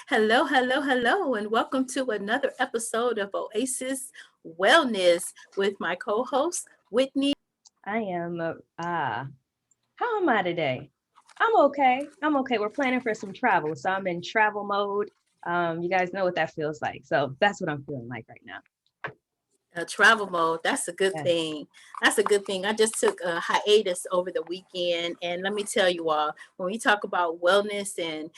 Hello, hello, hello, and welcome to another episode of Oasis Wellness with my co-host Whitney. I am, how am I today? I'm okay. I'm okay. We're planning for some travel. So I'm in travel mode. You guys know what that feels like. So that's what I'm feeling like right now. Travel mode. That's a good Yes. thing. That's a good thing. I just took a hiatus over the weekend, and let me tell you all, when we talk about wellness and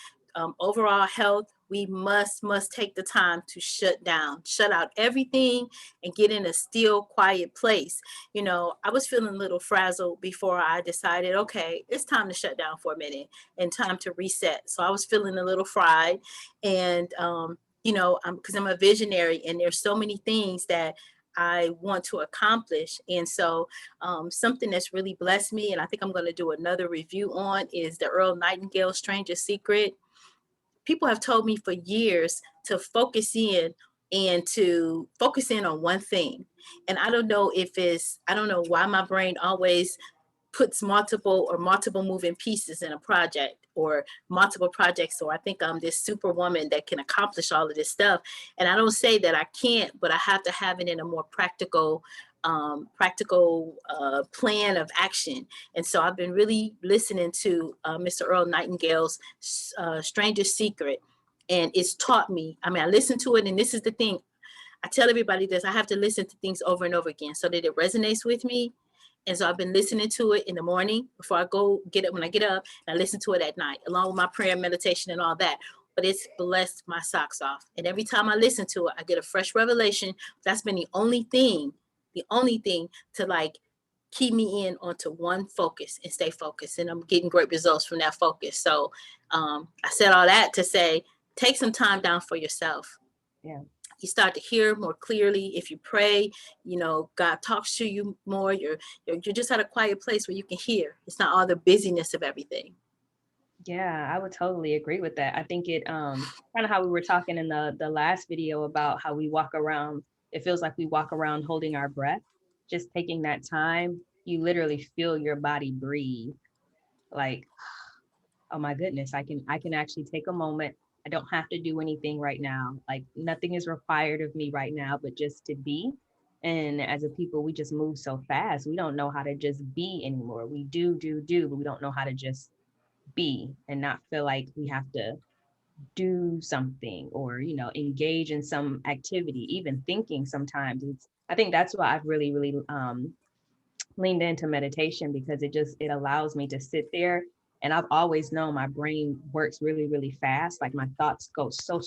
overall health, we must take the time to shut down, shut out everything, and get in a still, quiet place. I was feeling a little frazzled before I decided, okay, it's time to shut down for a minute and time to reset. So I was feeling a little fried, and because I'm a visionary, and there's so many things that I want to accomplish. And so, something that's really blessed me, and I think I'm going to do another review on, is the Earl Nightingale Stranger Secret. People have told me for years to focus in and to focus in on one thing. And I don't know why my brain always puts multiple moving pieces in a project or multiple projects. So I think I'm this superwoman that can accomplish all of this stuff. And I don't say that I can't, but I have to have it in a more practical plan of action. And so I've been really listening to Mr. Earl Nightingale's Stranger Secret. And it's taught me, I mean, I listened to it, and this is the thing. I tell everybody this, I have to listen to things over and over again so that it resonates with me. And so I've been listening to it in the morning before I go get up, when I get up, and I listen to it at night, along with my prayer, meditation, and all that. But it's blessed my socks off. And every time I listen to it, I get a fresh revelation. That's been the only thing to like keep me in onto one focus and stay focused. And I'm getting great results from that focus. So I said all that to say, take some time down for yourself. Yeah. You start to hear more clearly if you pray. God talks to you more. You're just at a quiet place where you can hear. It's not all the busyness of everything. Yeah, I would totally agree with that. I think it kind of how we were talking in the last video about how we walk around, it feels like we walk around holding our breath. Just taking that time, you literally feel your body breathe. Like, oh my goodness, I can actually take a moment. I don't have to do anything right now. Like nothing is required of me right now, but just to be. And as a people, we just move so fast. We don't know how to just be anymore. We do, but we don't know how to just be and not feel like we have to do something or, engage in some activity, even thinking sometimes. I think that's why I've really leaned into meditation because it allows me to sit there, and I've always known my brain works really fast. Like my thoughts go so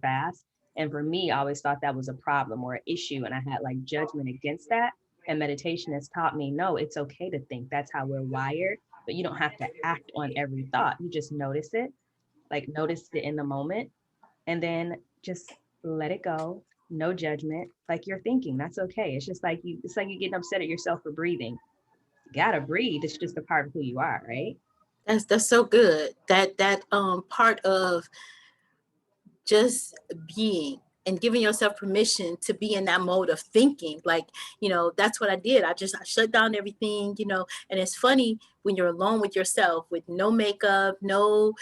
fast. And for me, I always thought that was a problem or an issue, and I had like judgment against that. And meditation has taught me, no, it's okay to think. That's how we're wired, but you don't have to act on every thought. You just notice it, like notice it in the moment, and then just let it go. No judgment. Like you're thinking, that's okay. It's like you getting upset at yourself for breathing. You gotta breathe. It's just a part of who you are, right? That's so good. That part of just being and giving yourself permission to be in that mode of thinking, like, that's what I did. I shut down everything. And it's funny when you're alone with yourself, with no makeup, no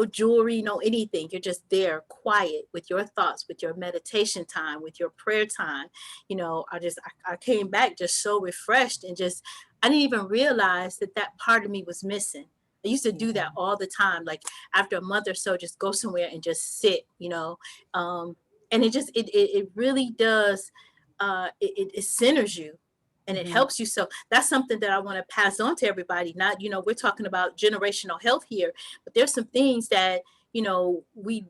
jewelry, no anything. You're just there quiet with your thoughts, with your meditation time, with your prayer time. I came back just so refreshed, and just I didn't even realize that part of me was missing. I used to do Yeah. that all the time. Like after a month or so, just go somewhere and just sit. Um, and it really does, it centers you, and it Hmm. helps you. So that's something that I want to pass on to everybody. Not, we're talking about generational health here, but there's some things that, we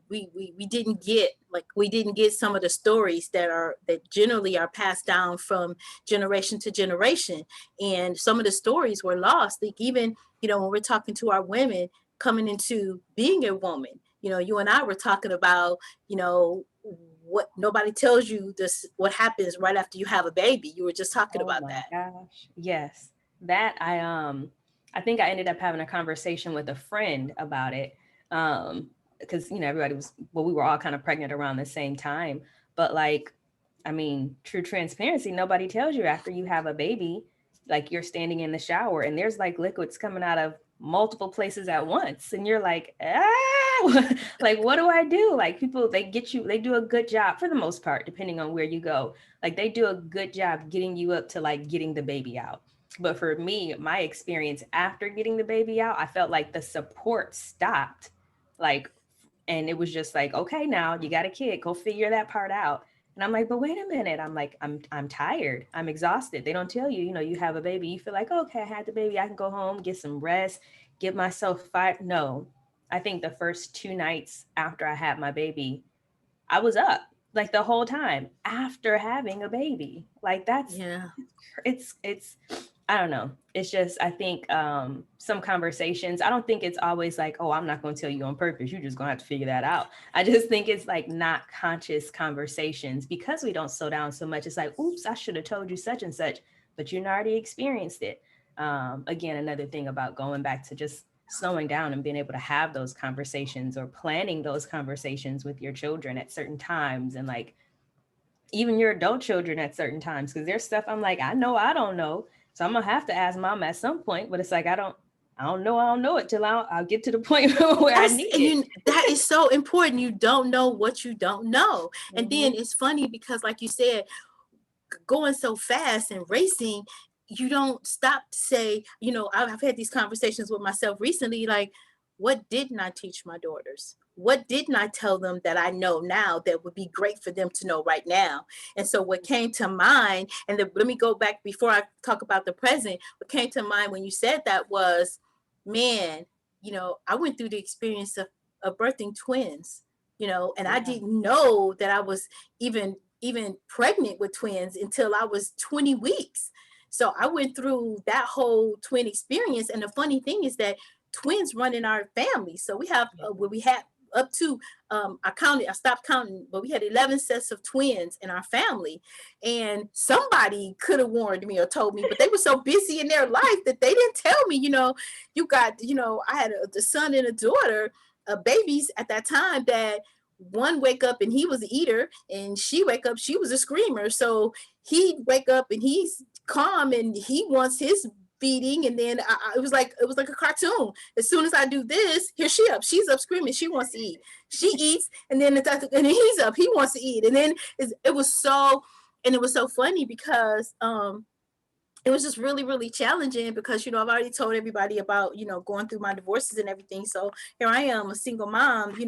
didn't get, like we didn't get some of the stories that generally are passed down from generation to generation. And some of the stories were lost. Like even, when we're talking to our women coming into being a woman, you and I were talking about, what nobody tells you, this what happens right after you have a baby. You were just talking Oh about my that. gosh. Yes. That I think I ended up having a conversation with a friend about it. Because everybody was, well, we were all kind of pregnant around the same time. But like, I mean, true transparency, nobody tells you after you have a baby, like you're standing in the shower and there's like liquids coming out of multiple places at once. And you're like, ah, now? Like, what do I do? Like, people, they do a good job for the most part, depending on where you go. Like, they do a good job getting you up to like getting the baby out. But for me, my experience after getting the baby out, I felt like the support stopped. Like, and it was just like, okay, now you got a kid, go figure that part out. And I'm like, but wait a minute. I'm like, I'm tired. I'm exhausted. They don't tell you, you have a baby. You feel like, okay, I had the baby. I can go home, get some rest, give myself 5. No, I think the first 2 nights after I had my baby, I was up like the whole time after having a baby. Like that's Yeah. it's I don't know. It's just I think some conversations, I don't think it's always like, oh, I'm not going to tell you on purpose. You're just going to have to figure that out. I just think it's like not conscious conversations because we don't slow down so much. It's like, oops, I should have told you such and such, but you already experienced it. Again, another thing about going back to just slowing down and being able to have those conversations or planning those conversations with your children at certain times, and like even your adult children at certain times, because there's stuff I'm like, I know I don't know, so I'm gonna have to ask mom at some point. But it's like I don't know it till I'll get to the point where I need it. That is so important. You don't know what you don't know. And then Mm-hmm. it's funny because, like you said, going so fast and racing, you don't stop to say, I've had these conversations with myself recently, like, what didn't I teach my daughters? What didn't I tell them that I know now that would be great for them to know right now? And so what came to mind, and let me go back before I talk about the present, what came to mind when you said that was, man, I went through the experience of birthing twins, and I Yeah. didn't know that I was even pregnant with twins until I was 20 weeks. So I went through that whole twin experience. And the funny thing is that twins run in our family. So we have, Yeah. where we had up to, I stopped counting, but we had 11 sets of twins in our family. And somebody could have warned me or told me, but they were so busy in their life that they didn't tell me, you got, I had a son and a daughter, babies at that time, that one wake up and he was an eater, and she wake up, she was a screamer. So he wake up and he's calm and he wants his feeding, and then it was like a cartoon. As soon as I do this, here she's up screaming, she wants to eat, she eats, and then and then he's up, he wants to eat, and then it was so funny because it was just really, really challenging because, I've already told everybody about, going through my divorces and everything. So here I am, a single mom,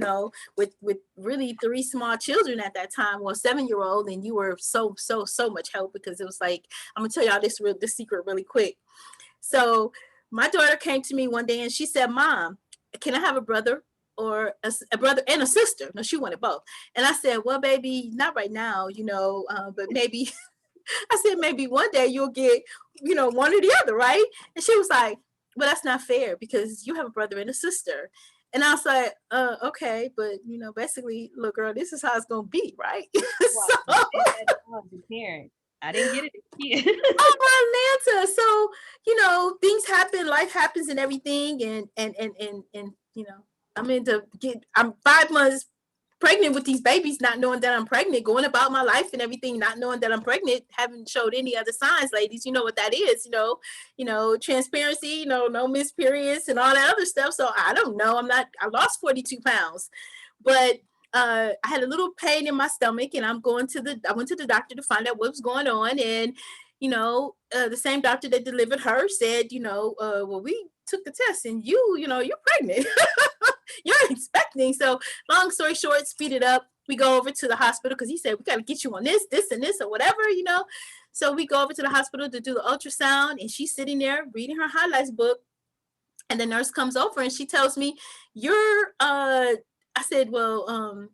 with really 3 small children at that time, well, 7-year-old, and you were so, so, so much help, because it was like, I'm gonna tell y'all this secret really quick. So my daughter came to me one day and she said, Mom, can I have a brother or a brother and a sister? No, she wanted both. And I said, well, baby, not right now, but maybe I said, maybe one day you'll get, one or the other, right? And she was like, well, that's not fair because you have a brother and a sister. And I was like, okay, but basically, look, girl, this is how it's gonna be, right? Well, So you said that as a parent. I didn't get it as a kid. over Atlanta. So, things happen, life happens and everything. And I'm 5 months pregnant with these babies, not knowing that I'm pregnant, going about my life and everything, not knowing that I'm pregnant, haven't showed any other signs, ladies. You know what that is, transparency, no missed periods and all that other stuff. So I don't know. I lost 42 pounds, but I had a little pain in my stomach, and I went to the doctor to find out what was going on. And, the same doctor that delivered her said, well, we took the test and you're pregnant. You're expecting. So long story short, speed it up. We go over to the hospital because he said, we got to get you on this, and this, or whatever. So we go over to the hospital to do the ultrasound, and she's sitting there reading her highlights book. And the nurse comes over and she tells me, I said, well,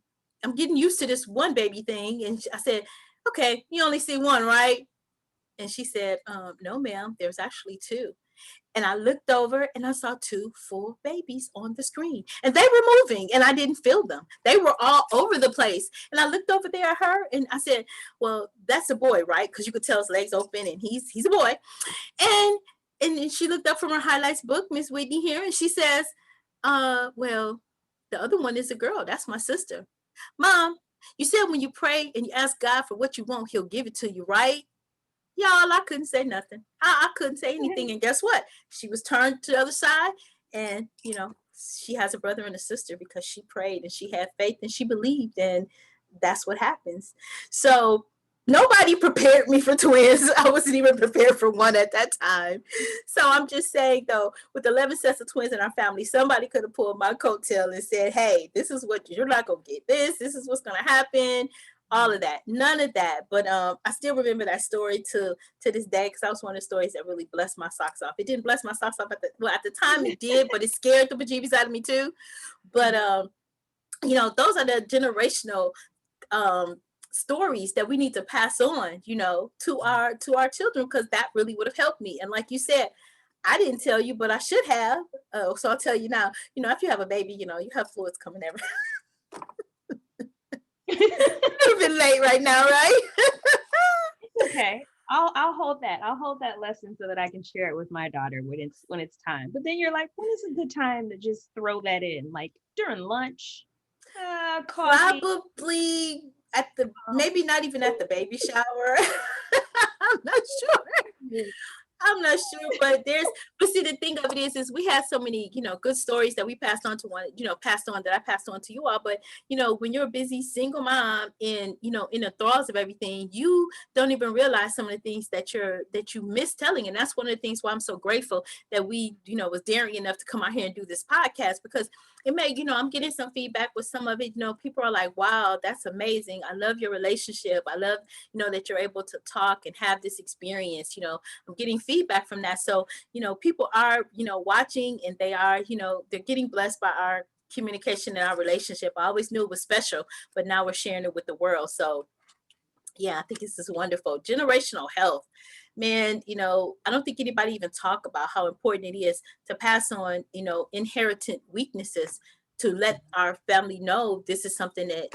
I'm getting used to this one baby thing. And I said, okay, you only see one, right? And she said, no, ma'am, there's actually two. And I looked over and I saw 2 full babies on the screen, and they were moving and I didn't feel them. They were all over the place. And I looked over there at her and I said, well, that's a boy, right? Because you could tell his legs open and he's a boy. And then she looked up from her highlights book, Miss Whitney here, and she says, well, the other one is a girl. That's my sister. Mom, you said when you pray and you ask God for what you want, he'll give it to you, right? Y'all, I couldn't say nothing. I couldn't say anything. And guess what? She was turned to the other side and, she has a brother and a sister because she prayed and she had faith and she believed, and that's what happens. So nobody prepared me for twins. I wasn't even prepared for one at that time. So I'm just saying, though, with 11 sets of twins in our family, somebody could have pulled my coattail and said, hey, this is what you're not going to get this is what's going to happen. All of that, none of that. But I still remember that story to this day, because that was one of the stories that really blessed my socks off. It didn't bless my socks off at the time. It did, but it scared the bejeebies out of me too. But those are the generational stories that we need to pass on, to our children, because that really would have helped me. And like you said, I didn't tell you, but I should have. So I'll tell you now. If you have a baby, you have fluids coming every. A bit late right now, right? Okay. I'll hold that. I'll hold that lesson so that I can share it with my daughter when it's time. But then you're like, when is a good time to just throw that in? Like during lunch, coffee. Probably maybe not even at the baby shower. I'm not sure. I'm not sure, but see, the thing of it is we had so many, good stories that we passed on to that I passed on to you all. But, when you're a busy single mom and, in the thralls of everything, you don't even realize some of the things that you miss telling. And that's one of the things why I'm so grateful that we, was daring enough to come out here and do this podcast, because it may, I'm getting some feedback with some of it. People are like, wow, that's amazing. I love your relationship. I love, that you're able to talk and have this experience. I'm getting feedback from that. So, people are, watching, and they are, they're getting blessed by our communication and our relationship. I always knew it was special, but now we're sharing it with the world. So yeah, I think this is wonderful. Generational health. Man, I don't think anybody even talk about how important it is to pass on, inherited weaknesses, to let our family know this is something that,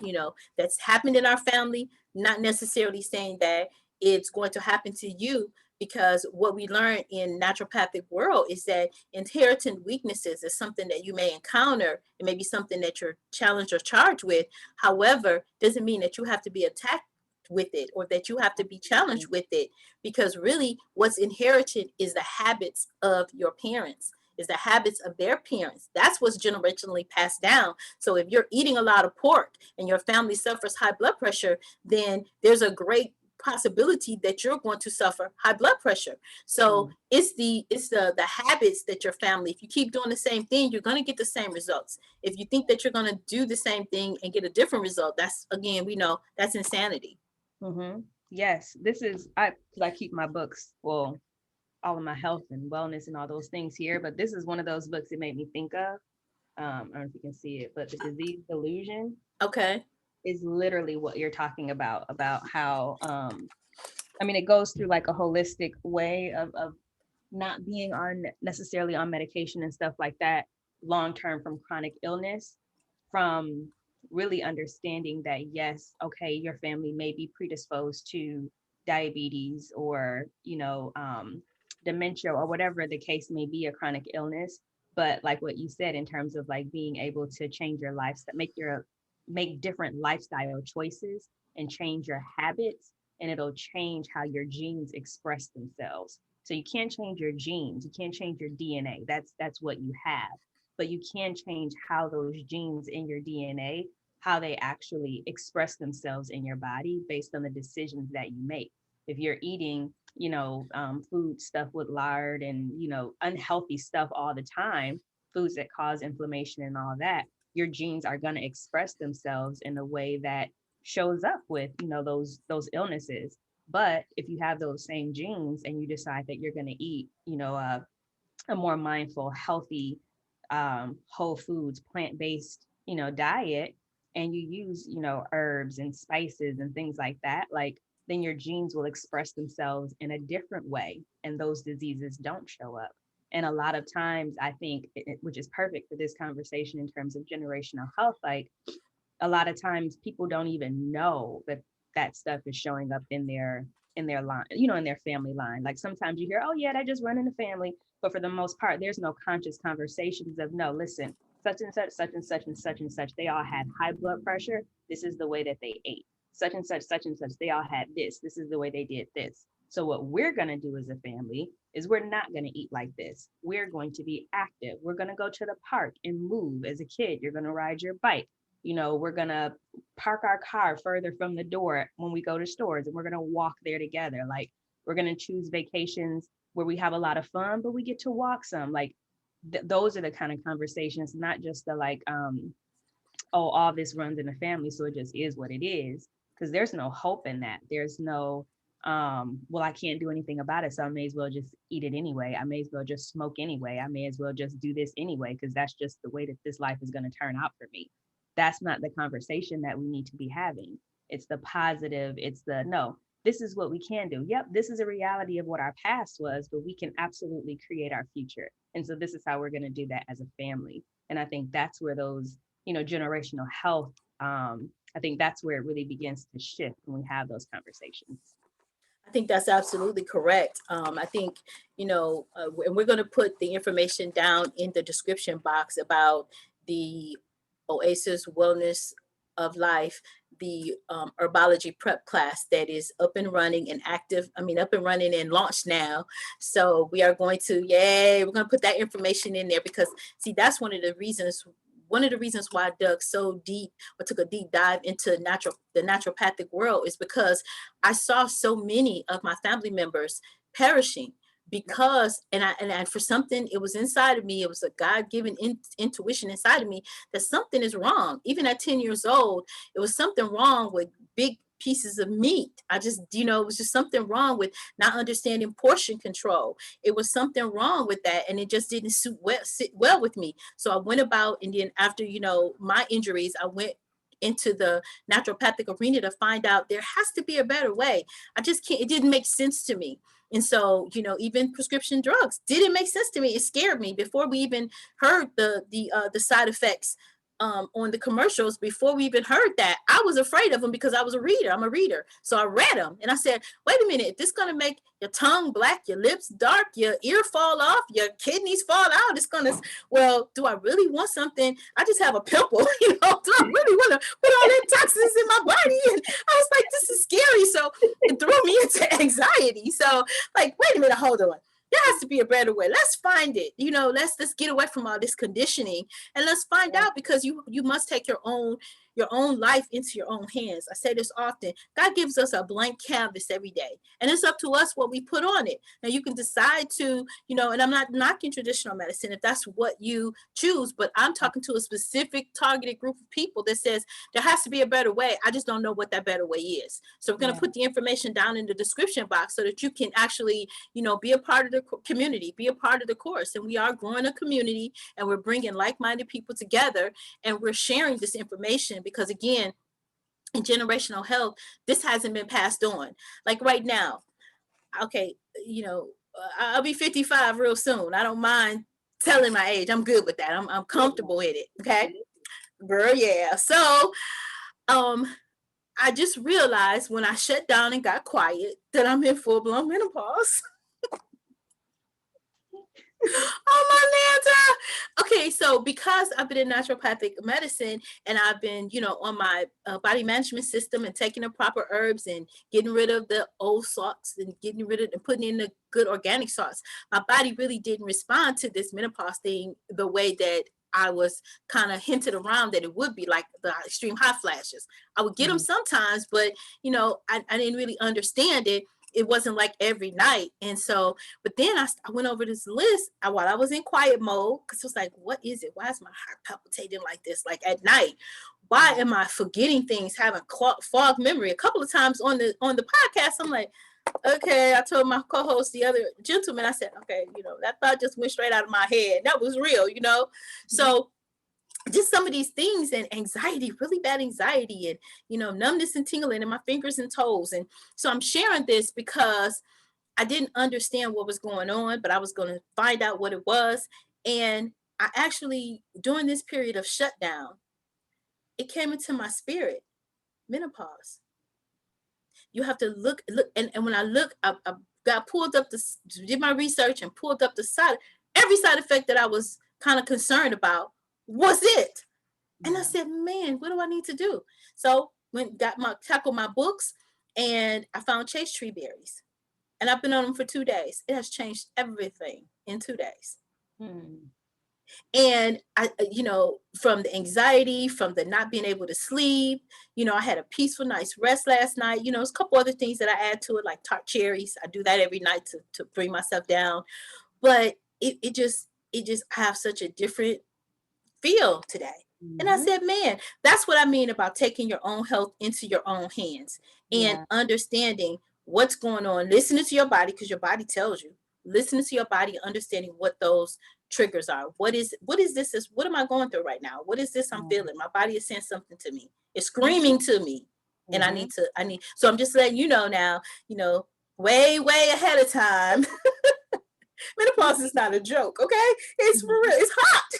that's happened in our family, not necessarily saying that it's going to happen to you, because what we learn in naturopathic world is that inherited weaknesses is something that you may encounter. It may be something that you're challenged or charged with. However, doesn't mean that you have to be attacked with it, or that you have to be challenged with it, because really what's inherited is the habits of your parents, is the habits of their parents. That's what's generationally passed down. So if you're eating a lot of pork and your family suffers high blood pressure, then there's a great possibility that you're going to suffer high blood pressure. So it's the habits that your family, if you keep doing the same thing, you're going to get the same results. If you think that you're going to do the same thing and get a different result, that's, again, we know that's insanity. Mm-hmm. Yes, this is because I keep my books, well, all of my health and wellness and all those things here, but this is one of those books it made me think of. I don't know if you can see it, but the disease delusion. Okay. Is literally what you're talking about how it goes through like a holistic way of not being on necessarily on medication and stuff like that long term from chronic illness, from really understanding that yes, okay, your family may be predisposed to diabetes or dementia or whatever the case may be, a chronic illness, but like what you said in terms of like being able to change your lifestyle, make different lifestyle choices and change your habits, and it'll change how your genes express themselves. So you can't change your genes, you can't change your DNA. That's what you have. But you can change how those genes in your DNA, how they actually express themselves in your body based on the decisions that you make. If you're eating, food stuff with lard and, unhealthy stuff all the time, foods that cause inflammation and all that, your genes are going to express themselves in a way that shows up with, those illnesses. But if you have those same genes and you decide that you're going to eat, a more mindful, healthy, whole foods, plant-based, diet, and you use, herbs and spices and things like that, like then your genes will express themselves in a different way and those diseases don't show up. And a lot of times I think, which is perfect for this conversation in terms of generational health, like a lot of times people don't even know that that stuff is showing up in their line, in their family line. Like sometimes you hear, oh yeah, that just run in the family. But for the most part, there's no conscious conversations of, no, listen, such and such, such and such and such and such, they all had high blood pressure. This is the way that they ate. Such and such, they all had this. This is the way they did this. So what we're going to do as a family is we're not going to eat like this. We're going to be active. We're going to go to the park and move. As a kid, you're going to ride your bike. We're going to park our car further from the door when we go to stores, and we're going to walk there together. Like, we're going to choose vacations where we have a lot of fun, but we get to walk some. Like, those are the kind of conversations, not just the like, oh, all this runs in the family, so it just is what it is. Because there's no hope in that. There's no, well, I can't do anything about it, so I may as well just eat it anyway. I may as well just smoke anyway. I may as well just do this anyway, because that's just the way that this life is going to turn out for me. That's not the conversation that we need to be having. It's the positive. It's the, no, this is what we can do. Yep, this is a reality of what our past was, but we can absolutely create our future. And so this is how we're going to do that as a family. And I think that's where those, generational health, I think that's where it really begins to shift when we have those conversations. I think that's absolutely correct. I think, and we're going to put the information down in the description box about the Oasis Wellness of Life, the Herbology prep class that is up and running and active. Up and running and launched now. So we are going to, we're going to put that information in there because, see, that's one of the reasons why I dug so deep or took a deep dive into the naturopathic world is because I saw so many of my family members perishing because, and for something, it was inside of me. It was a God-given intuition inside of me that something is wrong. Even at 10 years old, it was something wrong with big pieces of meat. I just, it was just something wrong with not understanding portion control. It was something wrong with that. And it just didn't sit well with me. So I went about, and then after, my injuries, I went into the naturopathic arena to find out there has to be a better way. I just can't, it didn't make sense to me. And so, even prescription drugs didn't make sense to me. It scared me before we even heard the side effects on the commercials. Before we even heard that, I was afraid of them because I was a reader. I'm a reader. So I read them and I said, wait a minute, this going to make your tongue black, your lips dark, your ear fall off, your kidneys fall out. It's going to, well, do I really want something? I just have a pimple, do I really want to put all that toxins in my body? And I was like, this is scary. So it threw me into anxiety. So like, wait a minute, hold on. There has to be a better way. Let's find it. Let's get away from all this conditioning and let's find out, because you must take your own life into your own hands. I say this often. God gives us a blank canvas every day, and it's up to us what we put on it. Now you can decide to, and I'm not knocking traditional medicine if that's what you choose, but I'm talking to a specific targeted group of people that says there has to be a better way. I just don't know what that better way is. So we're going to put the information down in the description box so that you can actually, be a part of the community, be a part of the course. And we are growing a community, and we're bringing like-minded people together, and we're sharing this information because, again, in generational health, this hasn't been passed on. Like right now, okay, I'll be 55 real soon. I don't mind telling my age. I'm good with that. I'm comfortable with it. Okay, girl, yeah. So, I just realized when I shut down and got quiet that I'm in full-blown menopause. Oh my Lanta. Okay, so because I've been in naturopathic medicine and I've been, on my body management system and taking the proper herbs and getting rid of the old salts and getting rid of and putting in the good organic salts, my body really didn't respond to this menopause thing the way that I was kind of hinted around that it would be, like the extreme hot flashes. I would get them sometimes, but I didn't really understand it. It wasn't like every night. And so, but then I went over this list while I was in quiet mode, because it was like, what is it? Why is my heart palpitating like this? Like at night, why am I forgetting things, having fog memory? A couple of times on the podcast, I'm like, okay, I told my co-host, the other gentleman, I said, okay, that thought just went straight out of my head. That was real, So just some of these things, and anxiety, really bad anxiety, and numbness and tingling in my fingers and toes. And so I'm sharing this because I didn't understand what was going on, but I was going to find out what it was. And I actually, during this period of shutdown, it came into my spirit: menopause. You have to look, and when I look, I got pulled up, did my research and pulled up every side effect that I was kind of concerned about was it. And I said, man, what do I need to do? So tackled my books, and I found chase tree berries. and I've been on them for 2 days. It has changed everything in 2 days. Hmm. And I, from the anxiety, from the not being able to sleep, I had a peaceful night's rest last night. There's a couple other things that I add to it, like tart cherries. I do that every night to bring myself down. But it just I have such a different feel today. And I Hmm. said, man, that's what I mean about taking your own health into your own hands and Yeah. understanding what's going on, listening to your body because your body tells you, listening to your body, understanding what those triggers are. What am I going through right now? What is this I'm Yeah. feeling? My body is saying something to me. It's screaming to me. And Hmm. so I'm just letting you know now, way, way ahead of time. Menopause is not a joke, okay? It's for real. It's hot.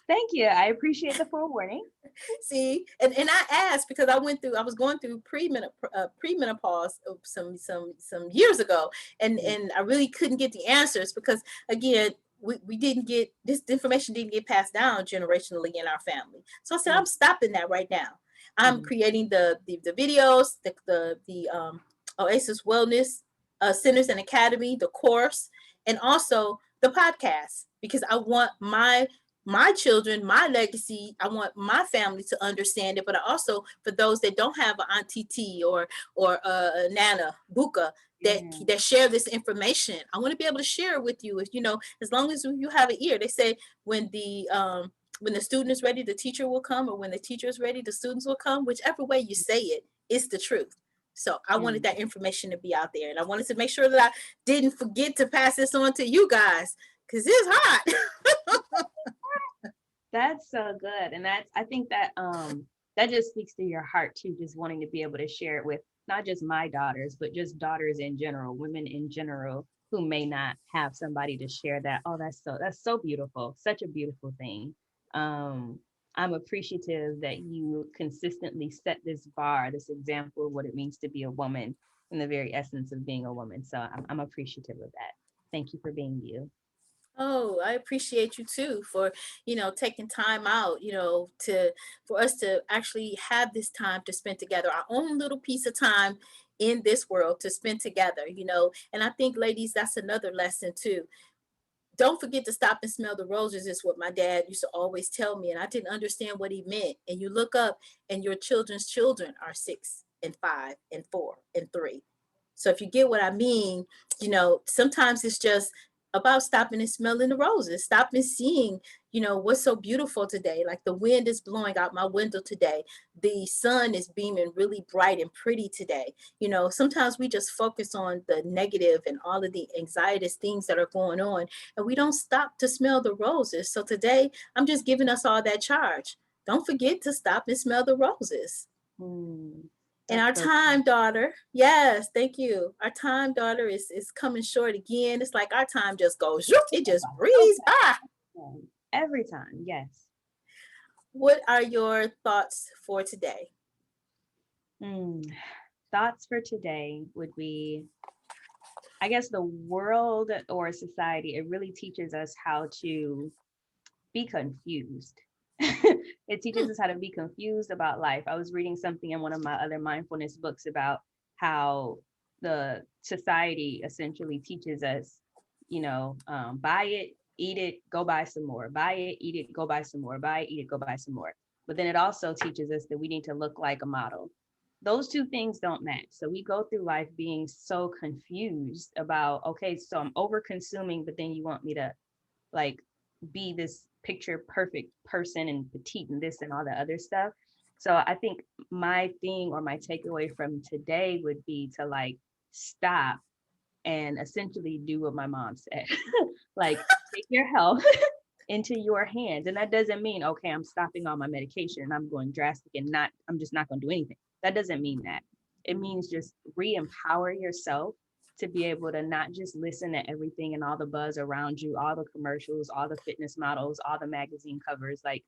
Thank you. I appreciate the forewarning. See, and I asked because I was going through premenopause some years ago, and I really couldn't get the answers because again, we didn't get this information didn't get passed down generationally in our family. So I said, I'm stopping that right now. I'm Mm-hmm. creating the videos, the Oasis Wellness Centers and Academy, the course, and also the podcast because I want my children, my legacy. I want my family to understand it, but I also for those that don't have an Auntie T or Nana Buka Yeah. that share this information. I want to be able to share it with you. If as long as you have an ear. They say when the student is ready, the teacher will come, or when the teacher is ready, the students will come. Whichever way you say it, it's the truth. So I wanted Mm. that information to be out there, and I wanted to make sure that I didn't forget to pass this on to you guys because it's hot. That's so good. And I think that that just speaks to your heart too, just wanting to be able to share it with not just my daughters, but just daughters in general, women in general who may not have somebody to share that. Oh, that's so beautiful. Such a beautiful thing. Um, I'm appreciative that you consistently set this bar, this example of what it means to be a woman in the very essence of being a woman. So I'm appreciative of that. Thank you for being you. Oh, I appreciate you too for, taking time out, for us to actually have this time to spend together, our own little piece of time in this world to spend together. And I think, ladies, that's another lesson too. Don't forget to stop and smell the roses is what my dad used to always tell me, and I didn't understand what he meant. And you look up and your children's children are 6 and 5 and 4 and 3. So if you get what I mean, sometimes it's just about stopping and smelling the roses, stop and seeing, what's so beautiful today. Like the wind is blowing out my window today, the sun is beaming really bright and pretty today. Sometimes we just focus on the negative and all of the anxietous things that are going on, and we don't stop to smell the roses. So today, I'm just giving us all that charge. Don't forget to stop and smell the roses. Hmm. And That's our so time, daughter, yes, thank you. Our time, daughter, is coming short again. It's like our time just goes, zoop, it just so breezes by. fun. Every time, yes. What are your thoughts for today? Hmm. Thoughts for today would be, I guess the world or society, it really teaches us how to be confused. It teaches Hmm. us how to be confused about life. I was reading something in one of my other mindfulness books about how the society essentially teaches us, buy it, eat it, go buy some more, buy it, eat it, go buy some more, buy it, eat it, go buy some more. But then it also teaches us that we need to look like a model. Those two things don't match. So we go through life being so confused about, okay, so I'm over consuming, but then you want me to like be this picture perfect person and petite and this and all the other stuff. So I think my thing or my takeaway from today would be to like stop and essentially do what my mom said. Like take your health into your hands. And that doesn't mean, okay, I'm stopping all my medication and I'm going drastic and I'm just not going to do anything. That doesn't mean that. It means just re-empower yourself to be able to not just listen to everything and all the buzz around you, all the commercials, all the fitness models, all the magazine covers. Like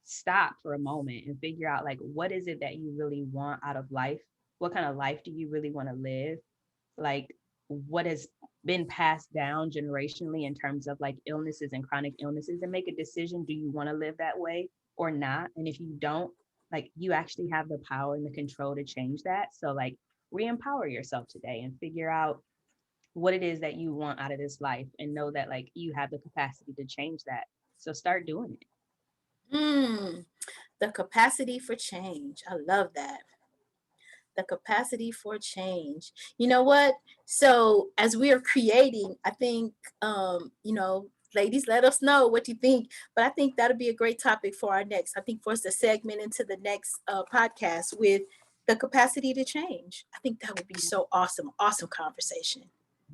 stop for a moment and figure out like what is it that you really want out of life? What kind of life do you really want to live? Like what has been passed down generationally in terms of like illnesses and chronic illnesses, and make a decision, do you want to live that way or not? And if you don't, like you actually have the power and the control to change that. So like re-empower yourself today and figure out what it is that you want out of this life and know that like you have the capacity to change that. So start doing it. Mm, the capacity for change. I love that. The capacity for change. You know what? So as we are creating, I think, ladies, let us know what you think. But I think that'll be a great topic for our next. I think for us to segment into the next podcast with the capacity to change. I think that would be so awesome. Awesome conversation.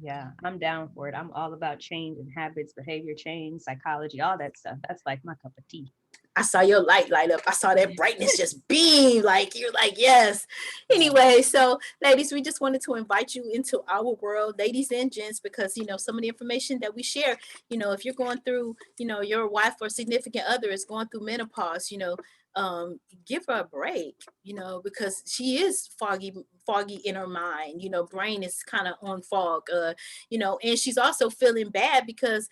Yeah, I'm down for it. I'm all about change and habits, behavior change, psychology, all that stuff. That's like my cup of tea. I saw your light light up. I saw that brightness just beam. Like you're like, yes. Yeah. Anyway, so ladies, we just wanted to invite you into our world, ladies and gents, because some of the information that we share, if you're going through, your wife or significant other is going through menopause, give her a break, because she is foggy in her mind, brain is kind of on fog, and she's also feeling bad because,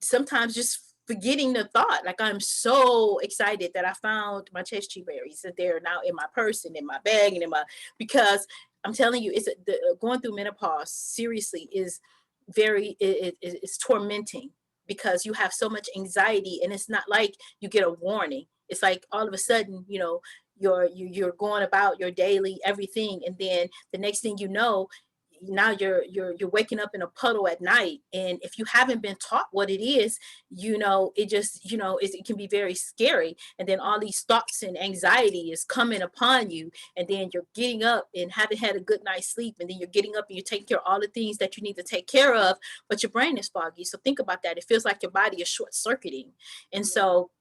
sometimes just forgetting the thought. Like I'm so excited that I found my chest tree berries, that they're now in my purse and in my bag and because I'm telling you, going through menopause seriously is it's tormenting because you have so much anxiety, and it's not like you get a warning. It's like all of a sudden, you're going about your daily everything, and then the next thing you know, now you're waking up in a puddle at night, and if you haven't been taught what it is, it just it can be very scary, and then all these thoughts and anxiety is coming upon you, and then you're getting up and haven't had a good night's sleep, and then you're getting up and you're taking care of all the things that you need to take care of, but your brain is foggy. So think about that. It feels like your body is short circuiting, and so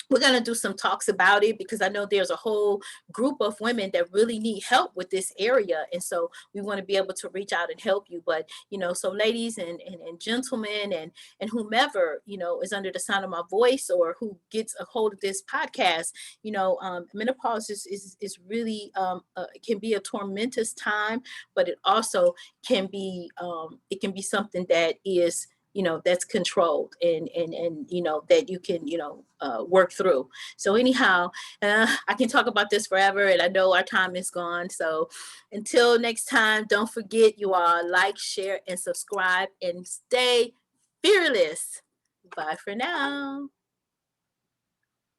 we're going to do some talks about it because I know there's a whole group of women that really need help with this area. And so we want to be able to reach out and help you. But, so ladies and gentlemen and whomever, is under the sound of my voice or who gets a hold of this podcast, menopause is really, it can be a tormentous time, but it also it can be something that is, that's controlled and that you can work through. So anyhow, I can talk about this forever, and I know our time is gone. So until next time, don't forget, you all, like, share, and subscribe, and stay fearless. Bye for now.